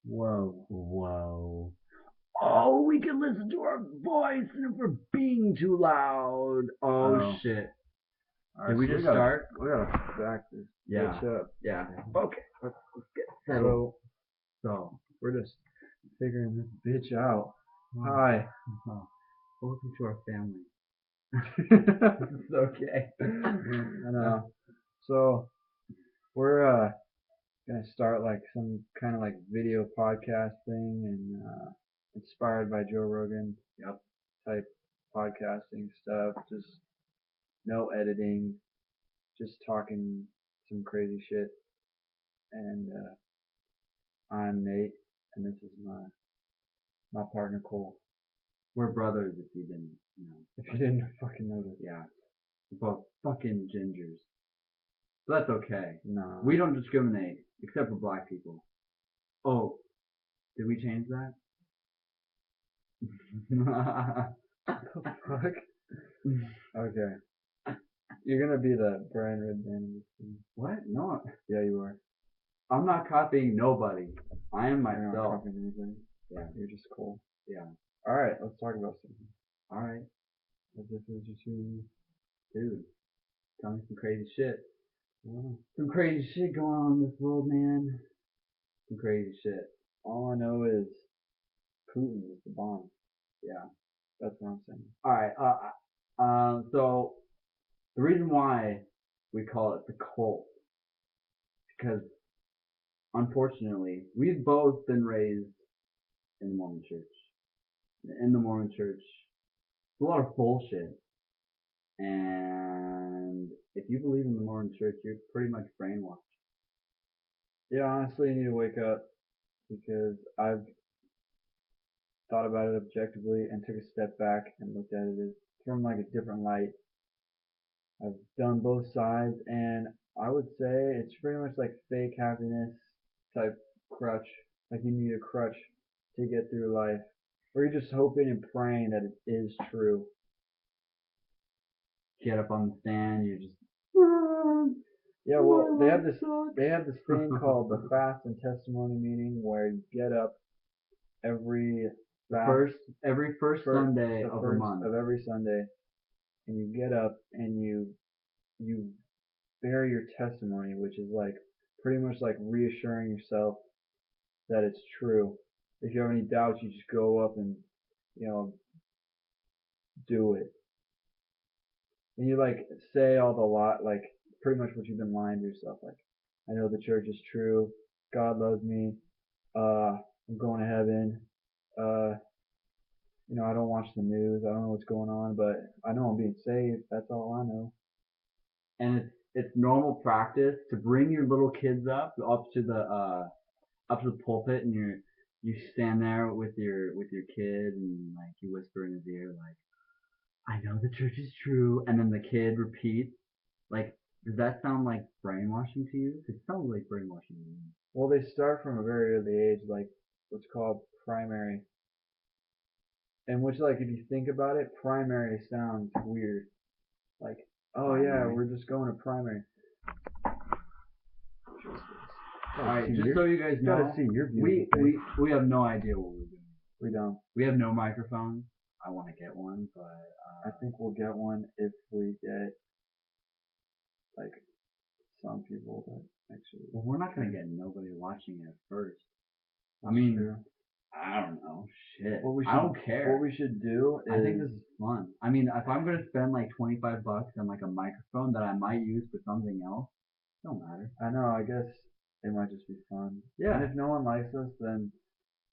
Whoa. Oh, we can listen to our voice and if we're being too loud. Oh, shit. Right, Did we just start? We gotta back this bitch up. Yeah. Okay. Let's get settled. So, we're just figuring this bitch out. Hi. Welcome to our family. It's okay. I know. So, we're gonna start like some kind of like video podcast thing and inspired by Joe Rogan type podcasting stuff. Just no editing, just talking some crazy shit. And I'm Nate, and this is my partner Cole. We're brothers, if you didn't, If you didn't fucking notice. Yeah, we're both fucking gingers. So that's okay. No, we don't discriminate except for black people. Oh, did we change that? What the fuck? Okay. You're gonna be the Brian Redband. What? No. Yeah, you are. I'm not copying nobody. I am myself. You're not copying anybody. Yeah. You're just cool. Yeah. Alright, let's talk about something. Alright. As if it was just you. Dude, tell me some crazy shit. Oh. Some crazy shit going on in this world, man. Some crazy shit. All I know is Putin is the bomb. Yeah. That's what I'm saying. Alright, so the reason why we call it the cult, because unfortunately, we've both been raised in the Mormon church. In the Mormon church, it's a lot of bullshit. And if you believe in the Mormon church, you're pretty much brainwashed. Yeah, honestly, you need to wake up because I've thought about it objectively and took a step back and looked at it from like a different light. I've done both sides, and I would say it's pretty much like fake happiness type crutch. Like you need a crutch to get through life, or you're just hoping and praying that it is true. Get up on the stand, you're just yeah. Well, they have this thing called the fast and testimony meeting where you get up every first Sunday of the month of every Sunday, and you get up and you bear your testimony, which is like pretty much like reassuring yourself that it's true. If you have any doubts, you just go up and do it. And you like say all the like pretty much what you've been lying to yourself. Like, I know the church is true. God loves me. I'm going to heaven. I don't watch the news. I don't know what's going on, but I know I'm being saved. That's all I know. And it's normal practice to bring your little kids up to the pulpit, and you stand there with your kid, and like you whisper in his ear like, I know the church is true, and then the kid repeats. Like, does that sound like brainwashing to you? It sounds like brainwashing to me. Well, they start from a very early age, like what's called primary. And which, like, if you think about it, primary sounds weird. Like, oh yeah, we're just going to primary. Alright, just so you guys know, we have no idea what we're doing. We don't. We have no microphones. I want to get one, but I think we'll get one if we get like some people that actually. Well, we're not gonna get nobody watching it first. I mean, I don't know. Shit. I don't care. What we should do is. I think this is fun. I mean, if I'm gonna spend like $25 on like a microphone that I might use for something else, it don't matter. I know. I guess it might just be fun. Yeah. And if no one likes us, then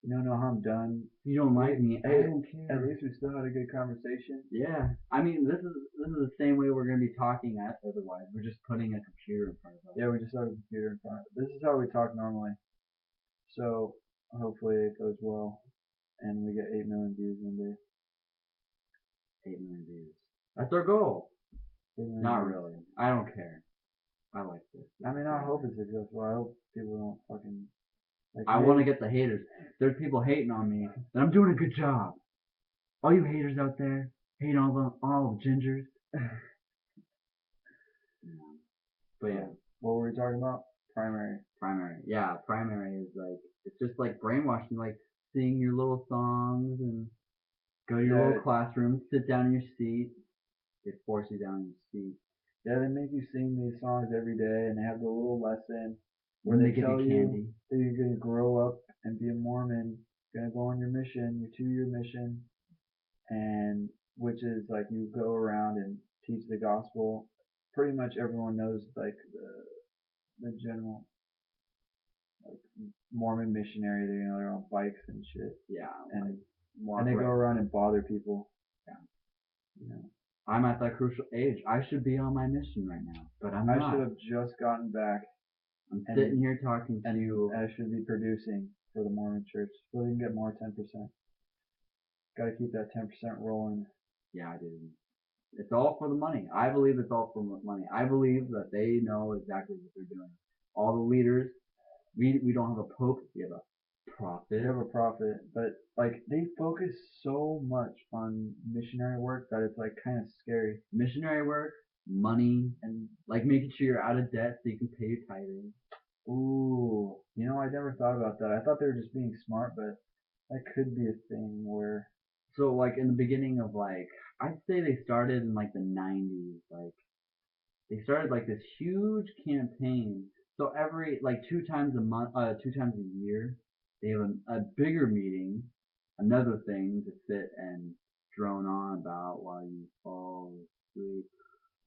no harm done. You don't like me. I don't care. At least we still had a good conversation. Yeah. I mean, this is the same way we're gonna be talking otherwise. We're just putting a computer in front of us. Yeah, we just have a computer in front of us. This is how we talk normally. So hopefully it goes well, and we get 8 million views one day. 8 million views. That's our goal. Not really. I don't care. I like this. I mean, I hope it's successful. I hope people don't fucking. I want to get the haters. There's people hating on me that I'm doing a good job. All you haters out there, hating all the gingers. But yeah. What were we talking about? Primary. Yeah, primary is like, it's just like brainwashing, like sing your little songs and go to your little classroom, sit down in your seat. They force you down in your seat. Yeah, they make you sing these songs every day, and they have the little lesson where And they give tell you candy. you that you're gonna grow up and be a Mormon, gonna go on your mission, your 2-year mission, and which is like you go around and teach the gospel. Pretty much everyone knows like the general like Mormon missionary. They're on bikes and shit. Yeah, and like and they go around and bother people. Yeah. You know. I'm at that crucial age. I should be on my mission right now, but I'm not. I should have just gotten back. I'm sitting here talking to you. I should be producing for the Mormon Church so they can get more 10%. Got to keep that 10% rolling. Yeah, I do. It's all for the money. I believe it's all for money. I believe that they know exactly what they're doing. All the leaders. We don't have a pope. We have a prophet. We have a prophet, but like they focus so much on missionary work that it's like kind of scary. Missionary work, money, and like making sure you're out of debt so you can pay your tithing. Ooh, you know, I never thought about that. I thought they were just being smart, but that could be a thing where. So like in the beginning of like, I'd say they started in like the 90s. Like they started like this huge campaign. So every like 2 times a month, 2 times a year, they have a bigger meeting, another thing to sit and drone on about while you fall asleep.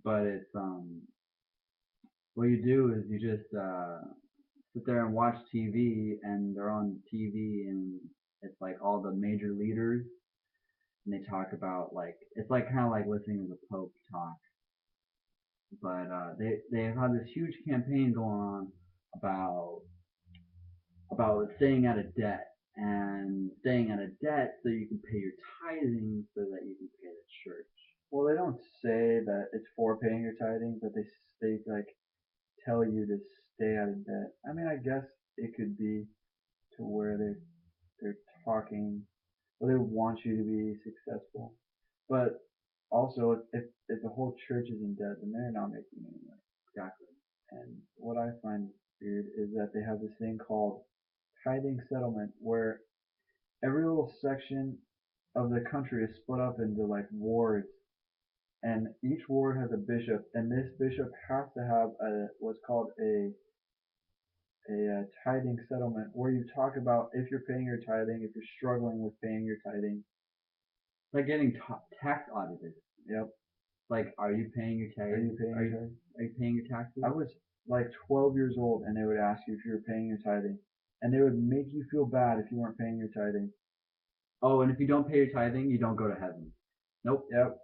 But it's what you do is you just sit there and watch TV, and they're on TV, and it's like all the major leaders, and they talk about like it's like kind of like listening to the Pope talk. But they've had this huge campaign going on about staying out of debt and staying out of debt so you can pay your tithing so that you can pay the church. Well, they don't say that it's for paying your tithing, but they like tell you to stay out of debt. I mean, I guess it could be to where they're talking, or they want you to be successful. But also, if the whole church is in debt, then they're not making any money. Exactly. And what I find weird is that they have this thing called tithing settlement, where every little section of the country is split up into like wards, and each ward has a bishop, and this bishop has to have what's called a tithing settlement, where you talk about if you're paying your tithing, if you're struggling with paying your tithing. It's like getting tax audited. Yep. Like, are you paying your tithing? Are you paying your taxes? I was like 12 years old, and they would ask you if you were paying your tithing, and they would make you feel bad if you weren't paying your tithing. Oh, and if you don't pay your tithing, you don't go to heaven. Nope. Yep.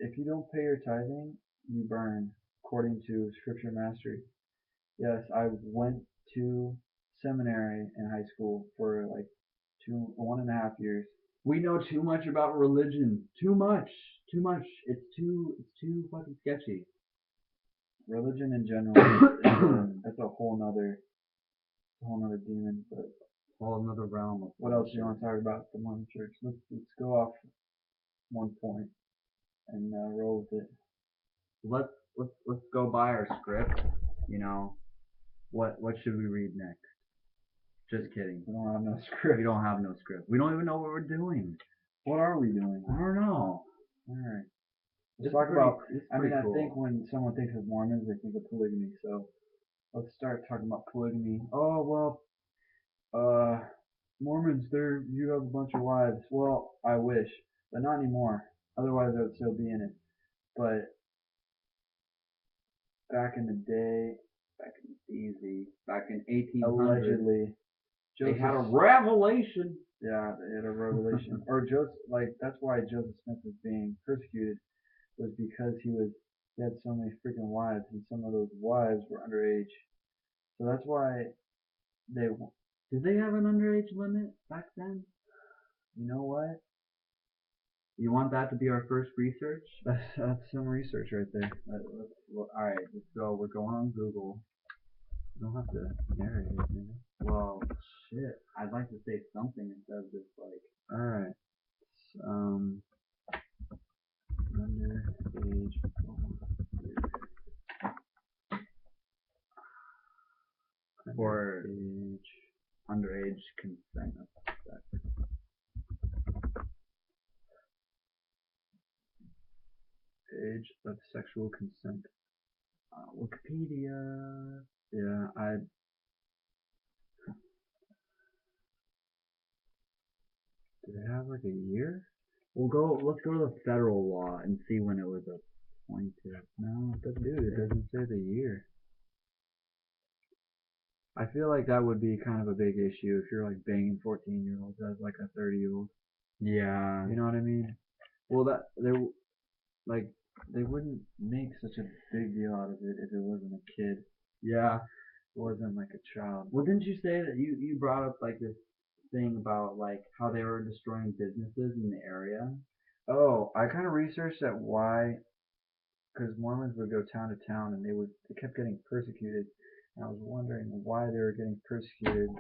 If you don't pay your tithing, you burn, according to Scripture Mastery. Yes, I went to seminary in high school for like 1.5 years. We know too much about religion. Too much. Too much. It's too fucking sketchy. Religion in general, that's a whole nother demon. But whole another realm of what else do you want to talk about the Mormon Church? Let's go off one point and roll with it. Let's go by our script. You know, what should we read next? Just kidding. We don't have no script. We don't have no script. We don't even know what we're doing. What are we doing? I don't know. All right. Let's talk about. I mean, cool. I think when someone thinks of Mormons, they think of polygamy. So let's start talking about polygamy. Oh well, Mormons, you have a bunch of wives. Well, I wish, but not anymore. Otherwise, I would still be in it. But back in the day, back in 1800, allegedly, Joseph, they had a revelation. Yeah, they had a revelation. Or Joseph, like that's why Joseph Smith was being persecuted, was because he had so many freaking wives, and some of those wives were underage. So that's why did they have an underage limit back then? You know what? You want that to be our first research? That's some research right there. All right, so we're going on Google. You don't have to narrate it, you know? Well, shit. I'd like to say something instead of just like. All right. Underage. For underage consent of sex. Age of sexual consent. Wikipedia. Yeah, do they have like a year? Let's go to the federal law and see when it was appointed. No, it doesn't say the year. I feel like that would be kind of a big issue if you're like banging 14-year-olds as like a 30-year-old. Yeah. You know what I mean? Well, they wouldn't make such a big deal out of it if it wasn't a kid. Yeah. It wasn't like a child. Well, didn't you say that you brought up like this thing about like how they were destroying businesses in the area? Oh, I kind of researched that why, because Mormons would go town to town and they kept getting persecuted, and I was wondering why they were getting persecuted.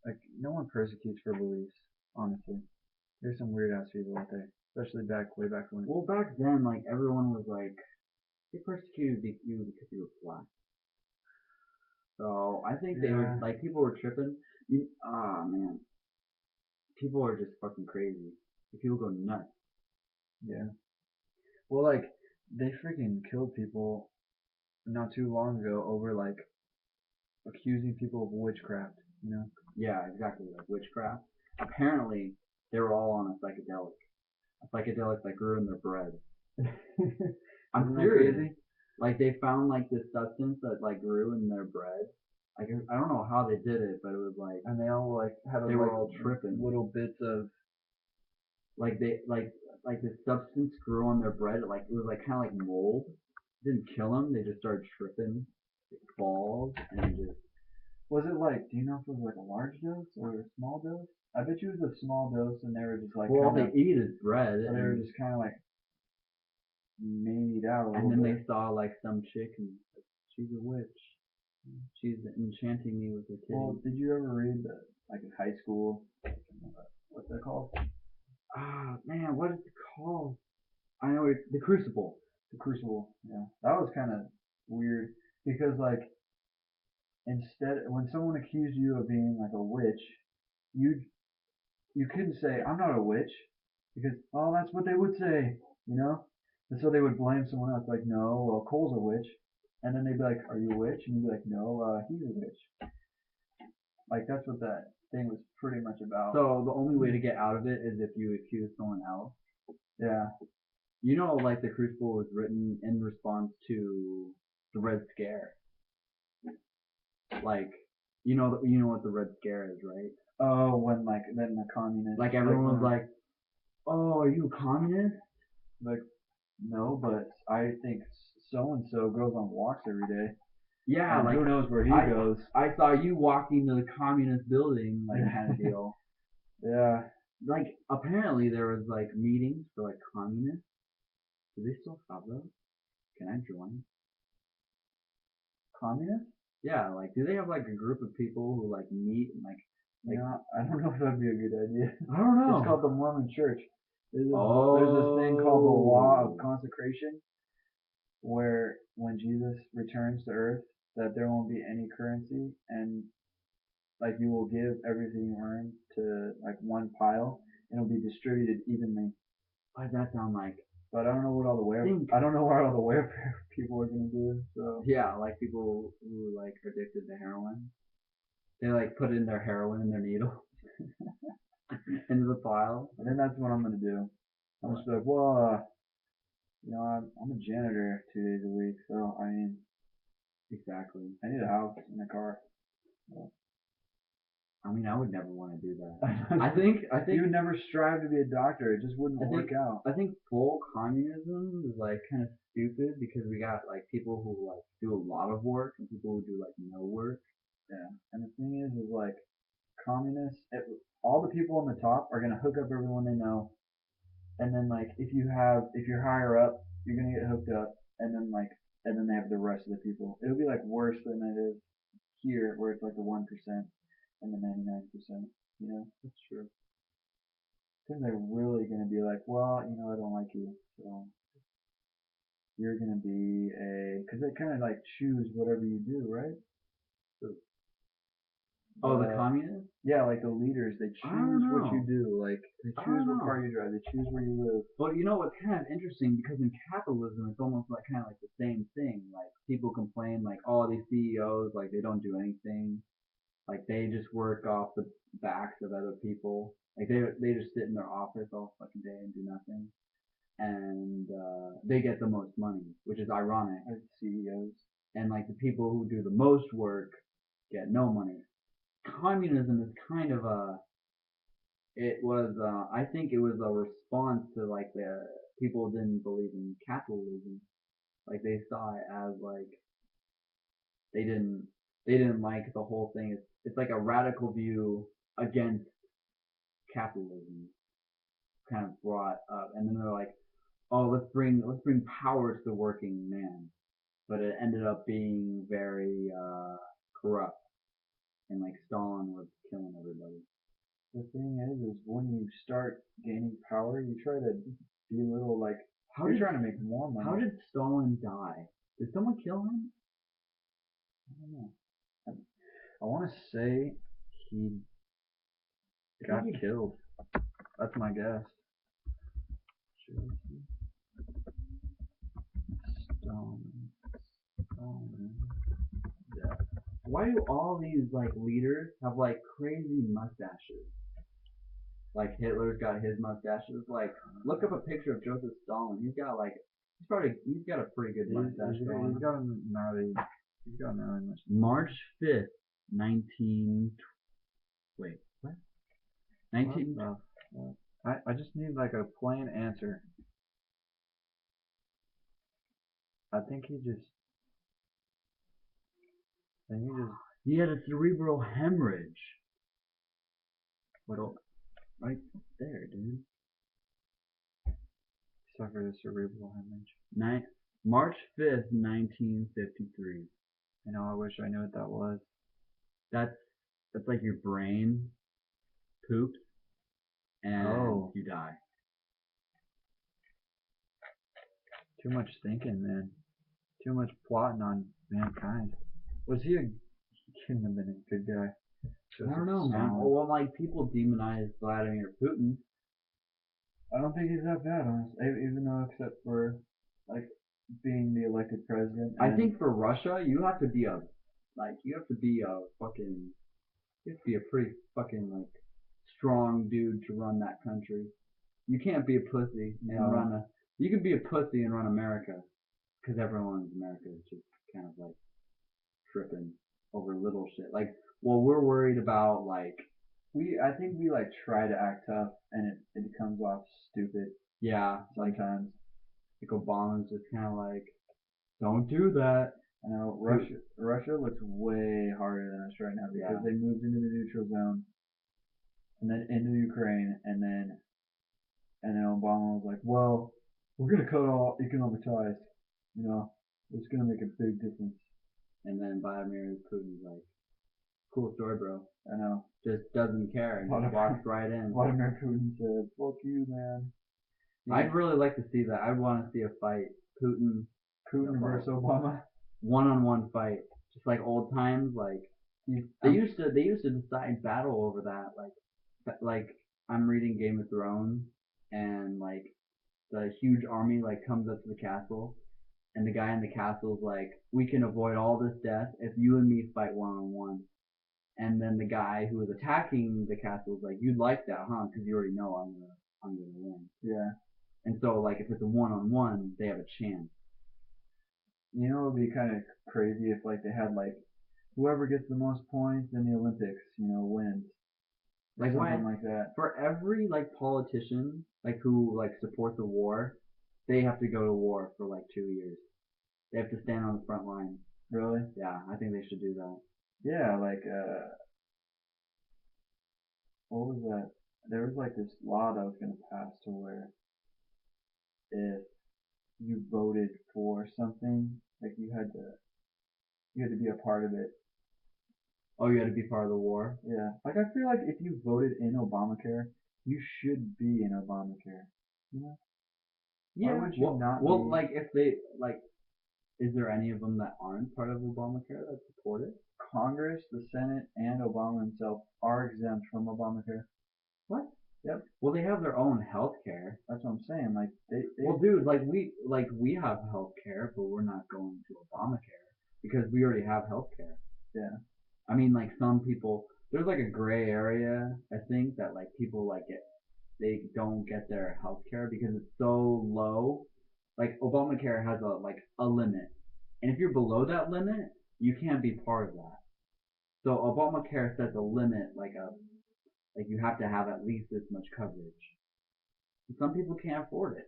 Like, no one persecutes for beliefs, honestly. There's some weird ass people out there, especially way back when. Well, back then, like everyone was like, they persecuted you because you were black. So I think they were like, people were tripping. Man, people are just fucking crazy. People go nuts. Yeah. Well, like they freaking killed people not too long ago over like accusing people of witchcraft. You know? Yeah, exactly, like witchcraft. Apparently, they were all on a psychedelic that grew in their bread. I'm serious. Crazy? Like they found like this substance that like grew in their bread. Like I don't know how they did it, but it was like, and they all like had they were all tripping. Little bits of like they like this substance grew on their bread. Like it was like kind of like mold. It didn't kill them. They just started tripping, balls, and just. Was it like? Do you know if it was like a large dose or a small dose? I bet you it was a small dose, and they were just like. Well, they eat is bread. And they were just kind of like made out a little and then bit. they saw like some chick and she's a witch. She's enchanting me with her titties. Well, did you ever read like in high school? What's that called? Ah, man, what is it called? I know it's The Crucible. The Crucible. Yeah, that was kind of weird because like instead, when someone accused you of being like a witch, you couldn't say I'm not a witch because oh that's what they would say, you know. And so they would blame someone else like no, well Cole's a witch, and then they'd be like, are you a witch? And you'd be like, no, he's a witch. Like that's what that thing was pretty much about. So the only way to get out of it is if you accuse someone else. Yeah. You know, like The Crucible was written in response to the Red Scare. Like, you know what the Red Scare is, right? Oh, when like then the communists. Like everyone was like, "Oh, are you a communist?" Like, no, but I think so and so goes on walks every day. Yeah, and like who knows where he goes? I saw you walking to the communist building, like kind of deal. Yeah. Like apparently there was like meetings for like communists. Do they still have those? Can I join? Communists? Yeah, like do they have like a group of people who like meet and like yeah, I don't know if that'd be a good idea. I don't know. It's called the Mormon Church. There's this thing called the Law of Consecration, where when Jesus returns to earth, that there won't be any currency, and like you will give everything you earn to like one pile, and it'll be distributed evenly. What does that sound like? But I don't know what all the I don't know what all the welfare people are gonna do. So yeah, like people who like are addicted to heroin, they like put in their heroin in their needle into the pile. I think that's what I'm gonna do. I'm just like, well, you know, I'm a janitor 2 days a week, so I mean, exactly. I need a house and a car. So. I mean, I would never want to do that. I think you would never strive to be a doctor. It just wouldn't work out. I think full communism is like kind of stupid because we got like people who like do a lot of work and people who do like no work. Yeah, and the thing is like communists, all the people on the top are gonna hook up everyone they know, and then like if you're higher up, you're gonna get hooked up, and then they have the rest of the people. It'll be like worse than it is here, where it's like the 1% and the 99%. You know, that's true. Because they're really gonna be like, well, you know, I don't like you, so you're gonna be because they kind of like choose whatever you do, right? So Oh, the communists? Yeah, like the leaders, they choose what you do. Like, they choose what car you drive. They choose where you live. But you know what's kind of interesting, because in capitalism, it's almost like kind of like the same thing. Like people complain, like, oh, these CEOs, like they don't do anything. Like they just work off the backs of other people. Like they just sit in their office all fucking day and do nothing, and they get the most money, which is ironic. Like CEOs. And like the people who do the most work get no money. Communism is kind of a it was I think it was a response to like the people didn't believe in capitalism. Like they saw it as like they didn't they didn't like the whole thing. It's like a radical view against capitalism kind of brought up, and then they're like, oh, let's bring power to the working man, but it ended up being very corrupt, and like Stalin was killing everybody. The thing is when you start gaining power, you try to belittle, like, you're trying to make more money. How did Stalin die? Did someone kill him? I don't know. I want to say he got killed. That's my guess. Stalin. Yeah. Why do all these like leaders have like crazy mustaches? Like Hitler's got his mustaches. Like, look up a picture of Joseph Stalin. He's got a pretty good mustache going. He's got a gnarly mustache. March 5th, 19. Wait, what? 19. I just need like a plain answer. I think he just. He had a cerebral hemorrhage. What? Right there, dude. Suffered a cerebral hemorrhage. March 5th, 1953. You know, I wish I knew what that was. That's like your brain poops and you die. Too much thinking, man. Too much plotting on mankind. Was he couldn't have been a good guy. I don't know, man. Well, like people demonize Vladimir Putin. I don't think he's that bad, honestly. Even though, except for like being the elected president. I think for Russia, you have to be a pretty fucking like strong dude to run that country. You can't be a pussy and run a. You can be a pussy and run America, because everyone in America is just kind of like tripping over little shit. Like, well, we're worried about like. I think we like try to act tough and it comes off stupid. Yeah, sometimes. Like Obama's just kind of like, don't do that. I know Russia looks way harder than us right now because they moved into the neutral zone and then into Ukraine and then Obama was like, well, we're gonna cut all economic ties. You know, it's gonna make a big difference. And then Vladimir Putin's like, cool story, bro. I know. Just doesn't care and just walks right in. Vladimir Putin said, fuck you, man. Yeah. I'd really like to see that. I'd want to see a fight. Putin versus Obama. One-on-one fight. Just like old times. Like they used to decide battle over that. Like I'm reading Game of Thrones and like the huge army like comes up to the castle and the guy in the castle is like, we can avoid all this death if you and me fight one-on-one. And then the guy who was attacking the castle is like, you'd like that, huh? Because you already know I'm gonna win. Yeah. And so like if it's a one-on-one, they have a chance. You know, it would be kind of crazy if like they had like whoever gets the most points in the Olympics, wins. Like something like that. For every like politician like who like supports the war, they have to go to war for like 2 years. They have to stand on the front line. Really? Yeah, I think they should do that. Yeah, like what was that? There was like this law that was gonna pass to where if you voted for something, like you had to be a part of it. Oh, you had to be part of the war? Yeah. Like I feel like if you voted in Obamacare, you should be in Obamacare. You know? Yeah. Why would you not be? Like if they like, is there any of them that aren't part of Obamacare that support it? Congress, the Senate, and Obama himself are exempt from Obamacare. What? Yep. Well, they have their own health care. That's what I'm saying. Like they Well, dude, we have health care, but we're not going to Obamacare because we already have health care. yeah. I mean, like some people, there's like a gray area. I think that like people like they don't get their health care because it's so low. Like Obamacare has a limit, and if you're below that limit, you can't be part of that. So Obamacare sets a limit, like you have to have at least this much coverage. And some people can't afford it.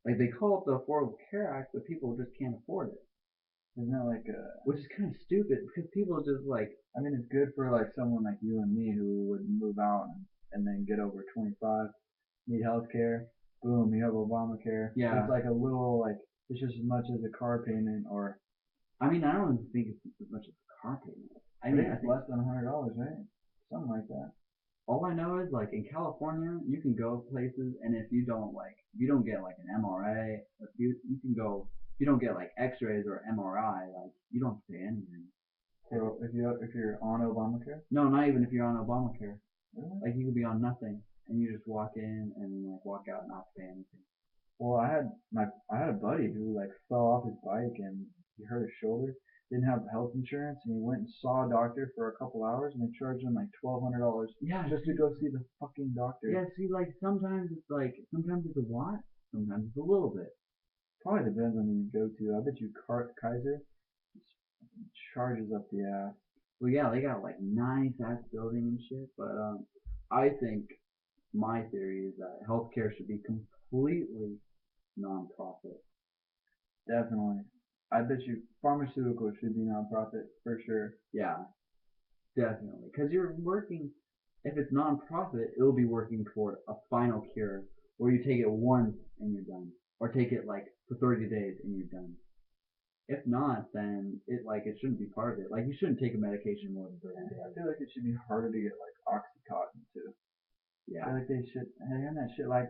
Like they call it the Affordable Care Act, but people just can't afford it. Isn't that like Which is kind of stupid because people just like, I mean, it's good for like someone like you and me who would move out and then get over 25, need health care. Boom, you have Obamacare. Yeah. It's like a little like it's just as much as a car payment or. I mean, I don't even think it's as much as a car payment. I I mean, think I it's think less than $100, right? Something like that. all I know is like in California, you can go places, and if you don't get like an MRI, if you can go, if you don't get like X-rays or MRI, like you don't have to pay anything. So if you're on Obamacare, No, not even if you're on Obamacare. really? Like you could be on nothing, and you just walk in and like walk out and not pay anything. Well, I had a buddy who like fell off his bike and he hurt his shoulder. Didn't have health insurance and he went and saw a doctor for a couple hours and they charged him like $1,200 Yeah, just to go see the fucking doctor. yeah. See, like sometimes it's a lot, sometimes it's a little bit. Probably depends on who you go to. I bet you Kaiser charges up the ass. Well, yeah, they got like nice ass building and shit, but I think my theory is that healthcare should be completely non-profit. Definitely. I bet you pharmaceuticals should be nonprofit for sure. Yeah, definitely, because you're working. If it's non-profit, it'll be working toward a final cure where you take it once and you're done, or take it like for 30 days and you're done. If not, then it shouldn't be part of it. Like you shouldn't take a medication more than 30 I days. feel like it should be harder to get like Oxycontin too. I Yeah. feel like they should hand that shit like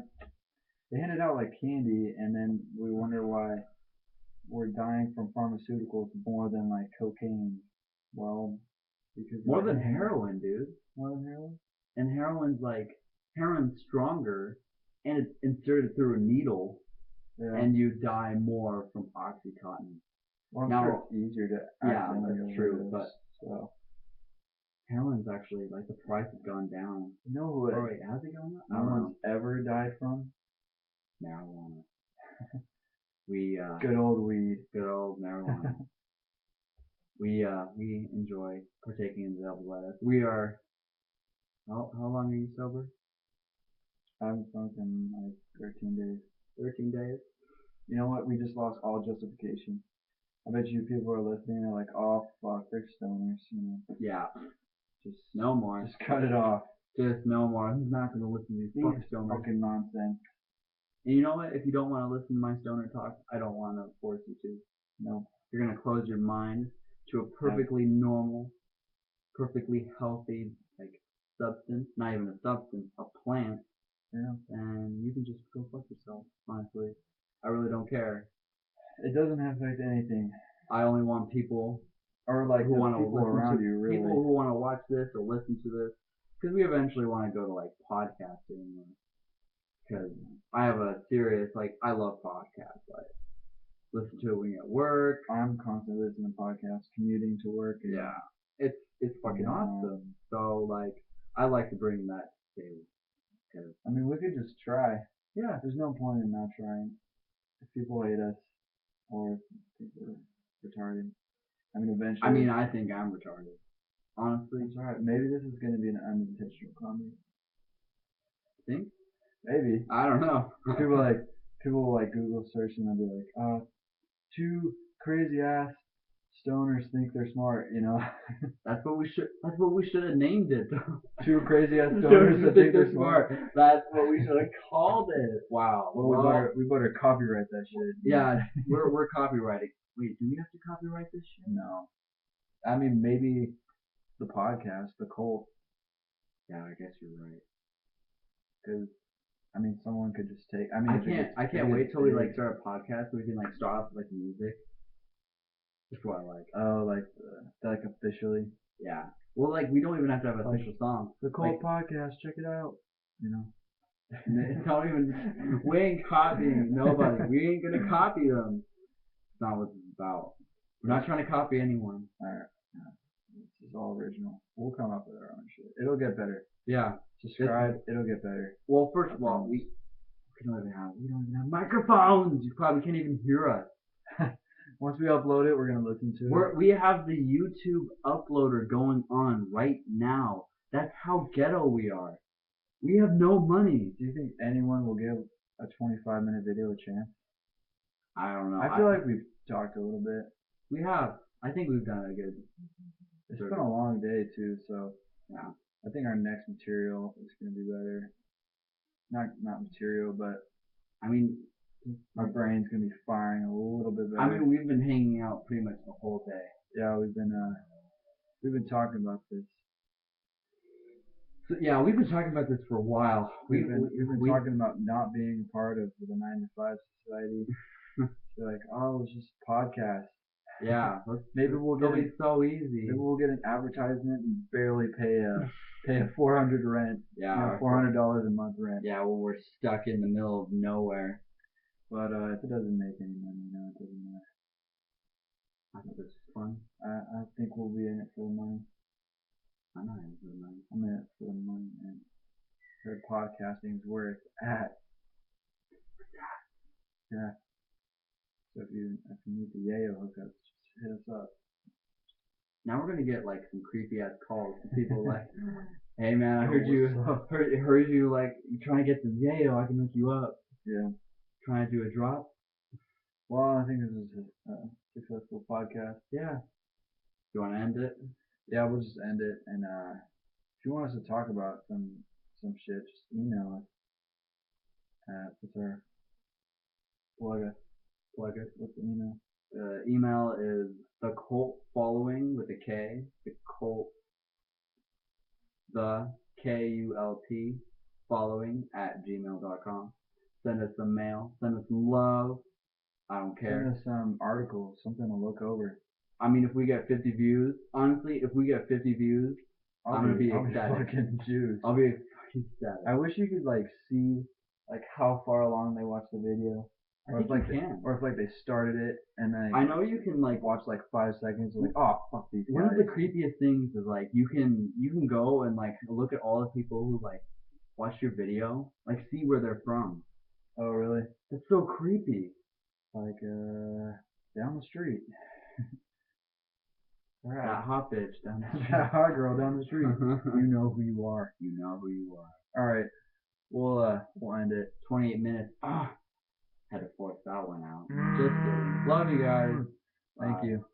they hand it out like candy, and then we wonder why we're dying from pharmaceuticals more than like cocaine. Well, because More than heroin, dude. more than heroin. And heroin's stronger, and it's inserted through a needle, Yeah. and you die more from Oxycontin. Well, I'm now, sure it's easier to yeah, accidentally that's true, overdose, but so. heroin's actually like the price has gone down. You know who Or wait, has it gone up? I no don't know. one's ever died from? Marijuana. We Good old weed. good old marijuana. we enjoy partaking in the devil's lettuce. We are how long are you sober? I haven't smoked in like 13 days. 13 days. You know what? We just lost all justification. I bet you people are listening and are like, oh fuck, they're stoners, you know. Yeah. Just No more. Just cut it off. Just no more. I'm not gonna listen to these fucking stoners. Fucking nonsense. And you know what? If you don't want to listen to my stoner talk, I don't want to force you to. No. You're gonna close your mind to a perfectly normal, perfectly healthy like substance, not even a substance, a plant. Yeah. And you can just go fuck yourself. Honestly, I really don't care. It doesn't affect anything. I only want people or like who the want to people listen around to you, really. people who want to watch this or listen to this, because we eventually want to go to like podcasting. Because I have a serious I love podcasts. Like listen to it when you're at work. I'm constantly listening to podcasts, commuting to work. And Yeah, it's fucking awesome. So I like to bring that to. I mean, we could just try. Yeah. There's no point in not trying. If people hate us, or if people are retarded. I mean, eventually. I mean, I think I'm retarded. Honestly. That's alright. Maybe this is going to be an unintentional comedy. Think? Maybe. I don't know. People will Google search and they'll be like, two crazy ass stoners think they're smart, you know. That's what we should have named it. Two crazy ass stoners that think they're smart. That's what we should have called it. Wow. Well, we better copyright that shit. Yeah, we're copyrighting. Wait, do we have to copyright this shit? No. I mean, maybe the podcast, TheKult. Yeah, I guess you're right. Because I mean, someone could just take. I can't wait till we start a podcast so we can start off with music. That's what I like. Oh, like officially. Yeah. Well, like, we don't even have to have an official song. TheKult Podcast, check it out. You know. Don't even. We ain't copying nobody. We ain't gonna copy them. It's not what it's about. We're not trying to copy anyone. Alright. This is all original. We'll come up with our own shit. It'll get better. Yeah. Subscribe. It'll get better. Well, first of all, we don't even have microphones. You probably can't even hear us. Once we upload it, we're gonna listen to it. We have the YouTube uploader going on right now. That's how ghetto we are. We have no money. Do you think anyone will give a 25-minute video a chance? I don't know. I feel like we've talked a little bit. We have. I think we've done a good. It's been a long day too, so yeah. I think our next material is gonna be better. Not material, but I mean, our brain's gonna be firing a little bit better. I mean, we've been hanging out pretty much the whole day. Yeah, we've been talking about this. So, yeah, we've been talking about this for a while. We've been talking about not being a part of the 9-to-5 society. We're like, oh, it's just a podcast. Yeah, maybe we'll get it so easy. Maybe we'll get an advertisement and barely pay a $400 rent. Yeah, $400 a month rent. Yeah, well, we're stuck in the middle of nowhere. But if it doesn't make any money, it doesn't matter. I think this is fun. I think we'll be in it for the money. I'm not in it for the money. I'm in it for the money, man. Heard podcasting's where it's at. Yeah. So if you need the yayo hookups, just hit us up. Now we're gonna get like some creepy ass calls from people like, "Hey man, I heard you like you trying to get some yayo. I can hook you up." Yeah. Trying to do a drop. Well, I think this is a successful podcast. Yeah. You want to end it? Yeah, we'll just end it. And if you want us to talk about some shit, just email us. What's our plug it? What's the email? The email is TheKult Following with a K. TheKult. The KULT Following @gmail.com. Send us some mail. Send us some love. I don't care. Send us some articles, something to look over. I mean, if we get 50 views, honestly, if we get 50 views, I'm gonna be ecstatic. I'll be fucking juiced. I'll be fucking ecstatic. I wish you could like see like how far along they watch the video. Or if they started it and then I know you can like watch like 5 seconds and like, oh fuck these guys. One of the creepiest things is like you can go and like look at all the people who like watch your video, like see where they're from. Oh really? It's so creepy. Like down the street. All right. That hot bitch down the street. That hot girl down the street. You know who you are. You know who you are. All right. We'll end it. 28 minutes. Had to force that one out. Just kidding. Love you guys. Thank you.